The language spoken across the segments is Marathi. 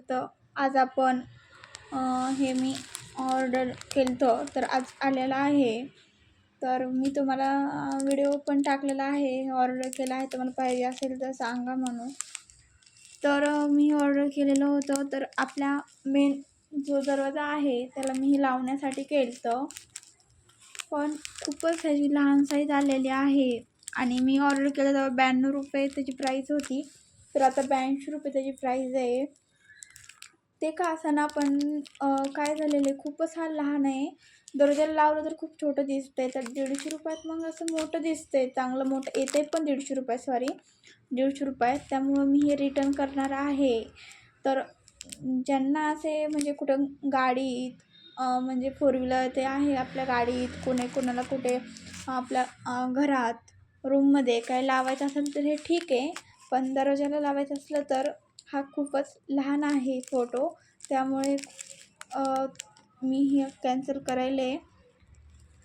तर आज आपण हे मी ऑर्डर केलं तर आज आलेलं आहे. तर मी तुम्हाला व्हिडिओ पण टाकलेला आहे, ऑर्डर केला आहे. तुम्हाला पाहिजे असेल तर सांगा म्हणून. तर मी ऑर्डर केलेलं होतं. तर आपल्या मेन जो दरवाजा आहे त्याला मी लावण्यासाठी केलं, पण खूपच ह्याची लहान साईज आलेली आहे. आणि मी ऑर्डर केलं तेव्हा 92 रुपये त्याची प्राईस होती. तर आता 82 रुपये त्याची प्राईस आहे. ते का असेना पण काय झालेलं आहे, खूपच हा लहान आहे. दरवाजाला लावलं तर खूप छोटं दिसतंय. तर 150 रुपयात मग असं मोठं दिसतंय, चांगलं मोठं येतंय पण 150 रुपयात, सॉरी 150 रुपयात. त्यामुळं मी हे रिटर्न करणार आहे. तर ज्यांना असे म्हणजे कुठं गाडीत म्हणजे फोर व्हीलर ते आहे आपल्या गाडीत, कोणाला कुठे आपल्या घरात रूममध्ये काय लावायचं असेल तर हे ठीक आहे. पण दरवाजाला लावायचं असलं तर हा खूपच लहान आहे फोटो, त्यामुळे मी हे कॅन्सल करायले,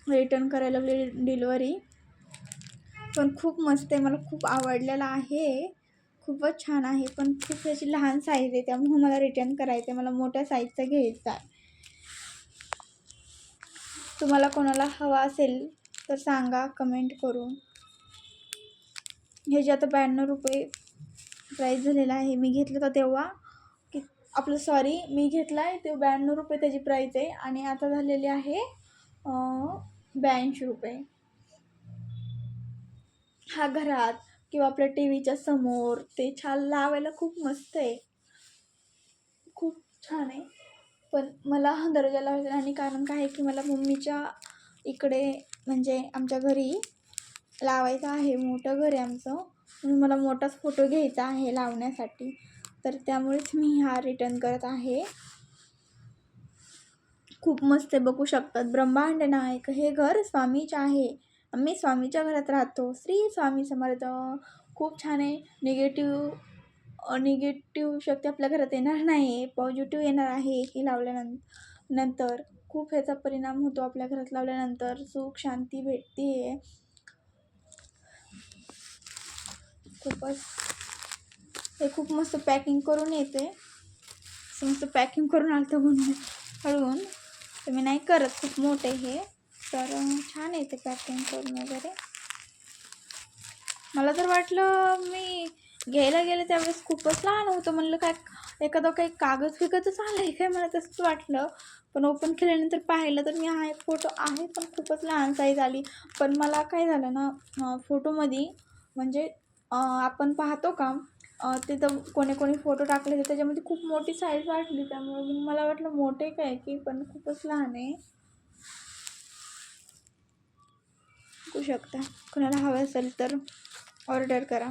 रिटर्न करायला लागले डिलिव्हरी. पण खूप मस्त आहे, मला खूप आवडलेला आहे, खूपच छान आहे. पण खूप त्याची लहान साईज आहे, त्यामुळे मला रिटर्न करायचं आहे. मला मोठ्या साईजचा घ्यायचा आहे. तुम्हाला कोणाला हवा असेल तर सांगा कमेंट करून. ह्याचे आता 92 रुपये प्राईस झालेला आहे. मी घेतलं तर तेव्हा की आपलं सॉरी मी घेतला आहे ते 92 रुपये त्याची प्राईस आहे, आणि आता झालेली आहे 82 रुपये. हा घरात किंवा आपल्या टी व्हीच्या समोर ते छान लावायला खूप मस्त आहे, खूप छान आहे. पण मला दरवाजा लावायचा आणि कारण काय आहे की मला मम्मीच्या इकडे म्हणजे आमच्या घरी लावायचं आहे, मोठं घर आहे आमचं, म्हणून मला मोठाच फोटो घ्यायचा आहे लावण्यासाठी. तर त्यामुळेच मी हा रिटर्न करत आहे. खूप मस्त आहे, बघू शकतात. ब्रह्मांड नायक हे घर स्वामीचे आहे. आम्ही स्वामीच्या घरात राहतो. श्री स्वामी समर्थ. खूप छान आहे. निगेटिव्ह शक्ती आपल्या घरात येणार नाही, पॉझिटिव्ह येणार आहे हे लावल्यानंतर. खूप ह्याचा परिणाम होतो आपल्या घरात लावल्यानंतर, सुख शांती भेटते. खूपच हे खूप मस्त पॅकिंग करून येते. मस्त पॅकिंग करून आलं म्हणून हळून तर मी नाही करत, खूप मोठे हे. तर छान आहे ते पॅकिंग करून वगैरे. मला तर वाटलं मी घ्यायला गेले त्यावेळेस खूपच लहान होतं, म्हणलं काय एखादं काही कागद फिकतच आलं आहे काय, मला तसंच वाटलं. पण ओपन केल्यानंतर पाहिलं तर मी हा एक फोटो आहे, पण खूपच लहान साईज आली. पण मला काय झालं ना, फोटोमध्ये म्हणजे आपण पाहतो का तिथं कोणी फोटो टाकले तर त्याच्यामध्ये खूप मोठी साईज वाटली, त्यामुळे मला वाटलं मोठे काय की, पण खूपच लहान आहे. बघू शकता, कोणाला हवं असेल तर ऑर्डर करा.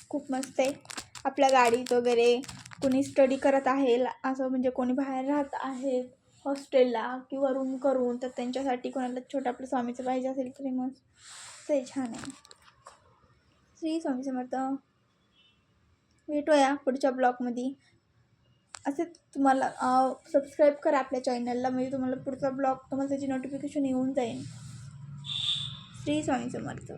खूप मस्त आहे. आपल्या गाडीत वगैरे कोणी स्टडी करत आहे असं, म्हणजे कोणी बाहेर राहत आहे हॉस्टेलला किंवा रूम करून, तर त्यांच्यासाठी कोणाला छोटं आपलं स्वामीचं पाहिजे असेल तरी मस्त ते छान आहे. श्री स्वामी समर्थ. भेटूया पुढच्या ब्लॉगमध्ये. असे तुम्हाला सबस्क्राईब करा आपल्या चॅनलला, म्हणजे तुम्हाला पुढचा ब्लॉग तुम्हाला त्याची नोटिफिकेशन येऊन जाईल. श्री स्वामी समर्थ.